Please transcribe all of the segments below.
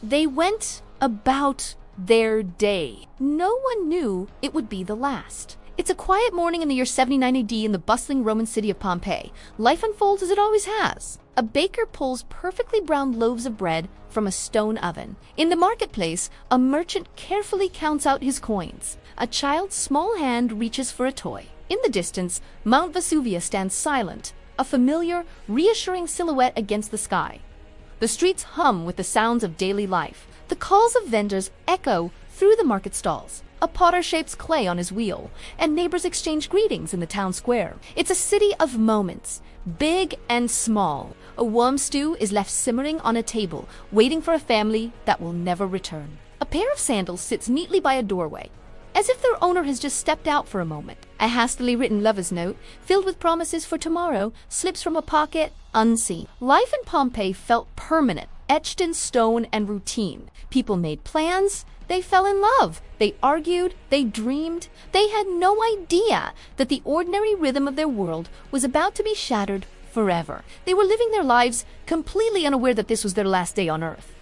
They went about their day. No one knew it would be the last. It's a quiet morning in the year 79 AD in the bustling Roman city of Pompeii. Life unfolds as it always has. A baker pulls perfectly browned loaves of bread from a stone oven. In the marketplace, a merchant carefully counts out his coins. A child's small hand reaches for a toy. In the distance, Mount Vesuvius stands silent, a familiar, reassuring silhouette against the sky. The streets hum with the sounds of daily life. The calls of vendors echo through the market stalls. A potter shapes clay on his wheel, and neighbors exchange greetings in the town square. It's a city of moments, big and small. A warm stew is left simmering on a table, waiting for a family that will never return. A pair of sandals sits neatly by a doorway, as if their owner has just stepped out for a moment. A hastily written lover's note, filled with promises for tomorrow, slips from a pocket, unseen. Life in Pompeii felt permanent, etched in stone and routine. People made plans. They fell in love. They argued. They dreamed. They had no idea that the ordinary rhythm of their world was about to be shattered forever. They were living their lives completely unaware that this was their last day on Earth.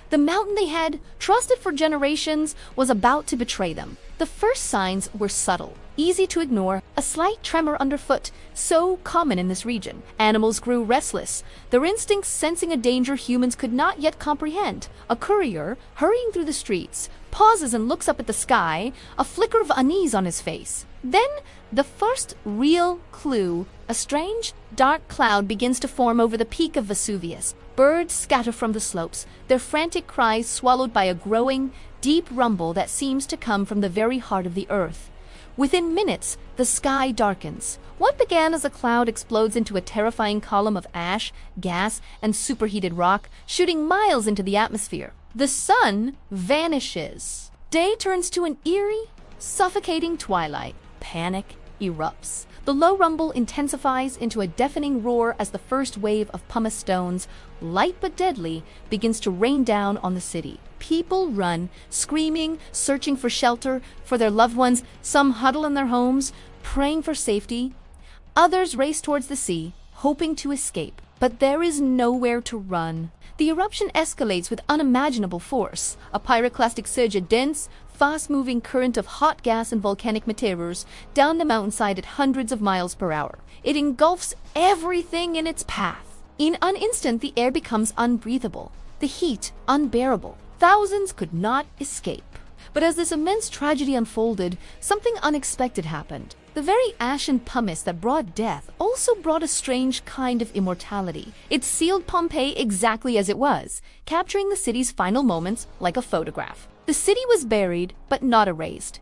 The mountain they had trusted for generations was about to betray them. The first signs were subtle, easy to ignore, a slight tremor underfoot, so common in this region. Animals grew restless, their instincts sensing a danger humans could not yet comprehend. A courier, hurrying through the streets, pauses and looks up at the sky, a flicker of unease on his face. Then, the first real clue, a strange, dark cloud begins to form over the peak of Vesuvius. Birds scatter from the slopes, their frantic cries swallowed by a growing, deep rumble that seems to come from the very heart of the earth. Within minutes, the sky darkens. What began as a cloud explodes into a terrifying column of ash, gas, and superheated rock, shooting miles into the atmosphere. The sun vanishes. Day turns to an eerie, suffocating twilight. Panic erupts. The low rumble intensifies into a deafening roar as the first wave of pumice stones, light but deadly, begins to rain down on the city. People run, screaming, searching for shelter for their loved ones. Some huddle in their homes, praying for safety. Others race towards the sea, hoping to escape. But there is nowhere to run. The eruption escalates with unimaginable force. A pyroclastic surge, a dense, fast-moving current of hot gas and volcanic meteors down the mountainside at hundreds of miles per hour. It engulfs everything in its path. In an instant, the air becomes unbreathable, the heat unbearable. Thousands could not escape. But as this immense tragedy unfolded, something unexpected happened. The very ash and pumice that brought death also brought a strange kind of immortality. It sealed Pompeii exactly as it was, capturing the city's final moments like a photograph. The city was buried, but not erased.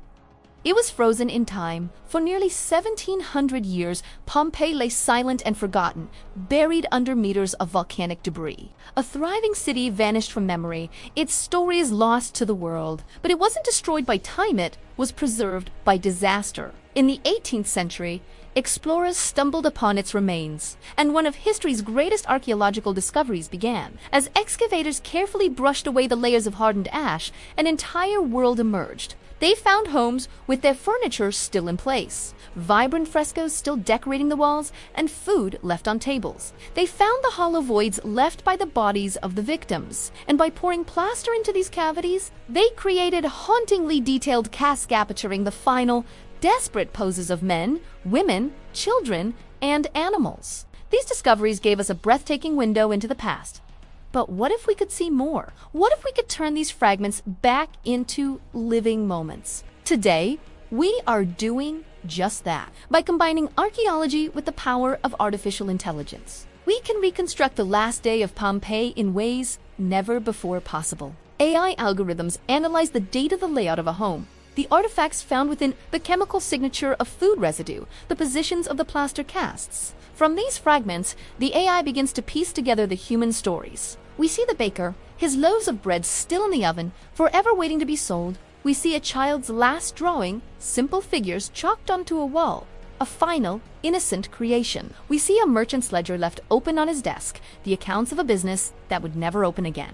It was frozen in time. For nearly 1,700 years, Pompeii lay silent and forgotten, buried under meters of volcanic debris. A thriving city vanished from memory, its story is lost to the world. But it wasn't destroyed by time, it was preserved by disaster. In the 18th century, explorers stumbled upon its remains, and one of history's greatest archaeological discoveries began. As excavators carefully brushed away the layers of hardened ash, an entire world emerged. They found homes with their furniture still in place, vibrant frescoes still decorating the walls, and food left on tables. They found the hollow voids left by the bodies of the victims, and by pouring plaster into these cavities, they created hauntingly detailed casts capturing the final, desperate poses of men, women, children, and animals. These discoveries gave us a breathtaking window into the past. But what if we could see more? What if we could turn these fragments back into living moments? Today, we are doing just that. By combining archaeology with the power of artificial intelligence, we can reconstruct the last day of Pompeii in ways never before possible. AI algorithms analyze the data, the layout of a home, the artifacts found within the chemical signature of food residue, the positions of the plaster casts. From these fragments, the AI begins to piece together the human stories. We see the baker, his loaves of bread still in the oven, forever waiting to be sold. We see a child's last drawing, simple figures chalked onto a wall, a final, innocent creation. We see a merchant's ledger left open on his desk, the accounts of a business that would never open again.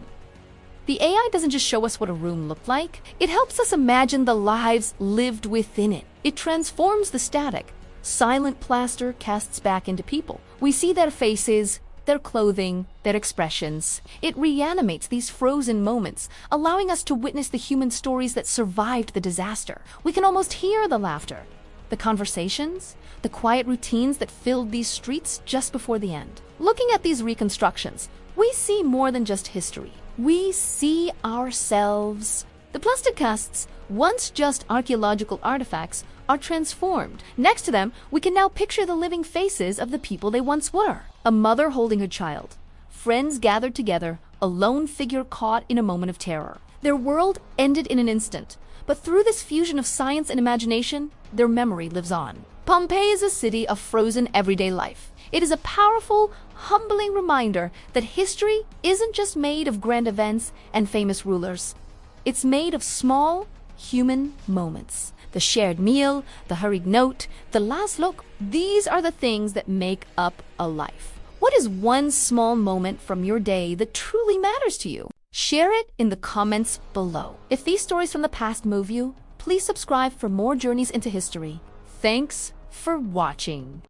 The AI doesn't just show us what a room looked like, it helps us imagine the lives lived within it. It transforms the static, silent plaster casts back into people. We see their faces, their clothing, their expressions. It reanimates these frozen moments, allowing us to witness the human stories that survived the disaster. We can almost hear the laughter, the conversations, the quiet routines that filled these streets just before the end. Looking at these reconstructions, we see more than just history. We see ourselves. The plastic casts, once just archaeological artifacts, are transformed. Next to them, we can now picture the living faces of the people they once were. A mother holding her child, friends gathered together, a lone figure caught in a moment of terror. Their world ended in an instant, but through this fusion of science and imagination, their memory lives on. Pompeii is a city of frozen everyday life. It is a powerful, humbling reminder that history isn't just made of grand events and famous rulers. It's made of small, human moments. The shared meal, the hurried note, the last look, these are the things that make up a life. What is one small moment from your day that truly matters to you? Share it in the comments below. If these stories from the past move you, please subscribe for more journeys into history. Thanks for watching.